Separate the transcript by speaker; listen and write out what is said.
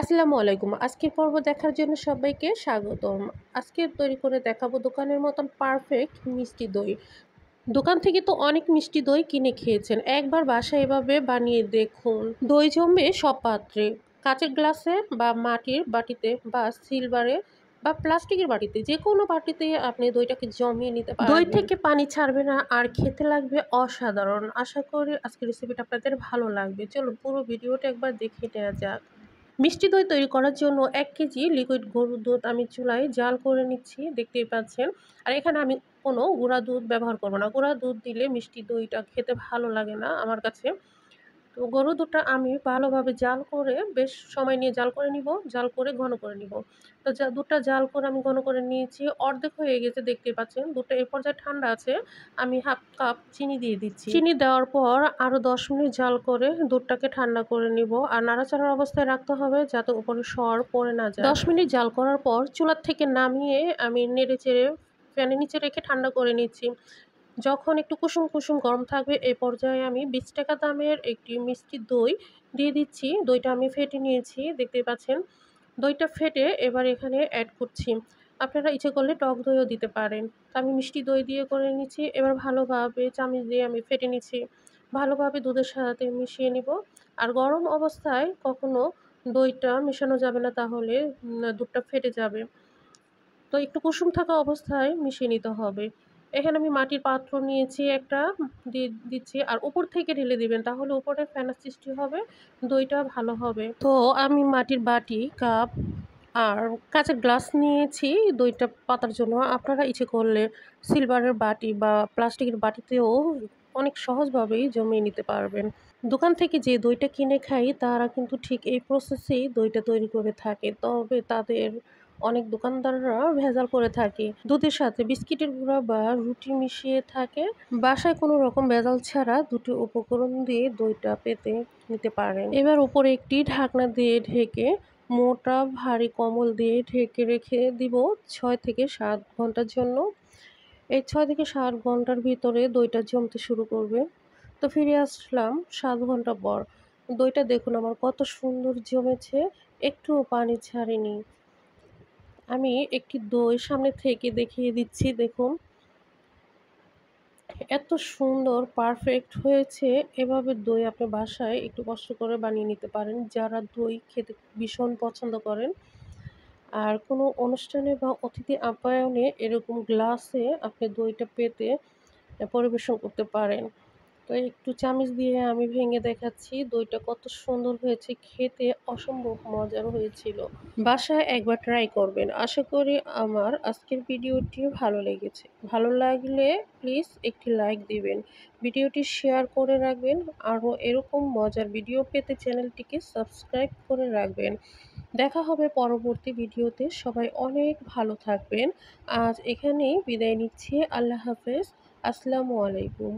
Speaker 1: আসসালামু আলাইকুম। আজকের পর্ব দেখার জন্য সবাইকে স্বাগতম। আজকে তৈরি করে দেখাবো দোকানের মতন পারফেক্ট মিষ্টি দই। দোকান থেকে তো অনেক মিষ্টি দই কিনে খেয়েছেন। একবার বাসায় এভাবে বানিয়ে দেখুন। দই জমবে সব পাত্রে। কাঁচের গ্লাসে বা মাটির বাটিতে বা সিলভারে বা প্লাস্টিকের বাটিতে, যেকোনো বাটিতে আপনি দইটাকে জমিয়ে নিতে পারবেন। দই থেকে পানি ছাড়বে না আর খেতে লাগবে অসাধারণ। আশা করি আজকের রেসিপিটা আপনাদের ভালো লাগবে। চলুন পুরো ভিডিওটা একবার দেখে নেওয়া যাক। মিষ্টি দই তৈরি করার জন্য ১ কেজি লিকুইড গরুর দুধ আমি চুলায় জাল করে নিচ্ছি, দেখতেই পাচ্ছেন। আর এখানে আমি কোনো গুঁড়া দুধ ব্যবহার করব না। গুঁড়া দুধ দিলে মিষ্টি দইটা খেতে ভালো লাগে না আমার কাছে। তো গরুর দুধটা আমি ভালোভাবে জাল করে বেশ সময় নিয়ে জাল করে নিব, জাল করে ঘন করে নিব। তো দুধটা জাল করে আমি ঘন করে নিয়েছি। অর্ধেক হয়ে গেছে, দেখতেই পাচ্ছেন। দুধটা এ পর্যায়ে ঠান্ডা আছে। আমি 1/2 কাপ চিনি দিয়ে দিচ্ছি। চিনি দেওয়ার পর আরও ১০ মিনিট জাল করে দুধটাকে ঠান্ডা করে নিব। আর নাড়াচাড়ার অবস্থায় রাখতে হবে যাতে উপরে সর পড়ে না যায়। ১০ মিনিট জাল করার পর চুলার থেকে নামিয়ে আমি নেড়েচেড়ে ফ্যানের নিচে রেখে ঠান্ডা করে নিচ্ছি। যখন একটু কুসুম কুসুম গরম থাকবে এই পর্যায়ে আমি ২০ টাকা দামের একটি মিষ্টি দই দিয়ে দিচ্ছি। দইটা আমি ফেটে নিয়েছি, দেখতেই পাচ্ছেন। দইটা ফেটে এবার এখানে অ্যাড করছি। আপনারা ইচ্ছে করলে টক দইও দিতে পারেন। তো আমি মিষ্টি দই দিয়ে করে নিচ্ছি। এবার ভালোভাবে চামচ দিয়ে আমি ফেটে নিচ্ছি। ভালোভাবে দুধের সাথে মিশিয়ে নিব। আর গরম অবস্থায় কখনো দইটা মেশানো যাবে না, তাহলে দুধটা ফেটে যাবে। তো একটু কুসুম থাকা অবস্থায় মিশিয়ে নিতে হবে। এখানে আমি মাটির পাত্র নিয়েছি একটা, দিয়ে দিচ্ছি। আর উপর থেকে ঢেলে দিবেন, তাহলে উপরে ফেনার সৃষ্টি হবে, দইটা ভালো হবে। তো আমি মাটির বাটি, কাপ আর কাঁচের গ্লাস নিয়েছি দইটা পাতার জন্য। আপনারা ইচ্ছে করলে সিলভারের বাটি বা প্লাস্টিকের বাটিতেও অনেক সহজভাবেই জমিয়ে নিতে পারবেন। দোকান থেকে যে দইটা কিনে খাই তারা কিন্তু ঠিক এই প্রসেসেই দইটা তৈরি করে থাকে, তবে তাদের অনেক দোকানদাররা ভেজাল করে থাকে। দুধের সাথে বিস্কিটের গুঁড়া বা রুটি মিশিয়ে থাকে। বাসায় কোনো রকম ভেজাল ছাড়া দুটি উপকরণ দিয়ে দইটা পেতে নিতে পারেন। এবার উপরে একটি ঢাকনা দিয়ে ঢেকে মোটা ভারী কম্বল দিয়ে ঢেকে রেখে দিব ৬ থেকে ৭ ঘন্টার জন্য। এই ৬ থেকে ৭ ঘন্টার ভিতরে দইটা জমতে শুরু করবে। তো ফিরে আসলাম ৭ ঘন্টা পর। দইটা দেখুন আমার কত সুন্দর জমেছে, একটুও পানি ছাড়েনি। আমি একটি দই সামনে থেকে দেখিয়ে দিচ্ছি, দেখুন এত সুন্দর পারফেক্ট হয়েছে। এভাবে দই আপনি বাসায় একটু কষ্ট করে বানিয়ে নিতে পারেন, যারা দই খেতে ভীষণ পছন্দ করেন। আর কোনো অনুষ্ঠানে বা অতিথি আপ্যায়নে এরকম গ্লাসে আপনি দইটা পেতে পরিবেশন করতে পারেন। তো একটু চামচ দিয়ে আমি ভেঙে দেখাচ্ছি দইটা কত সুন্দর হয়েছে, খেতে অসম্ভব মজার হয়েছিল। বাসায় একবার ট্রাই করবেন। আশা করি আমার আজকের ভিডিওটি ভালো লেগেছে। ভালো লাগলে প্লিজ একটি লাইক দিবেন, ভিডিওটি শেয়ার করে রাখবেন। আরও এরকম মজার ভিডিও পেতে চ্যানেলটিকে সাবস্ক্রাইব করে রাখবেন। দেখা হবে পরবর্তী ভিডিওতে। সবাই অনেক ভালো থাকবেন। আজ এখানেই বিদায় নিচ্ছি। আল্লাহ হাফেজ। আসসালামু আলাইকুম।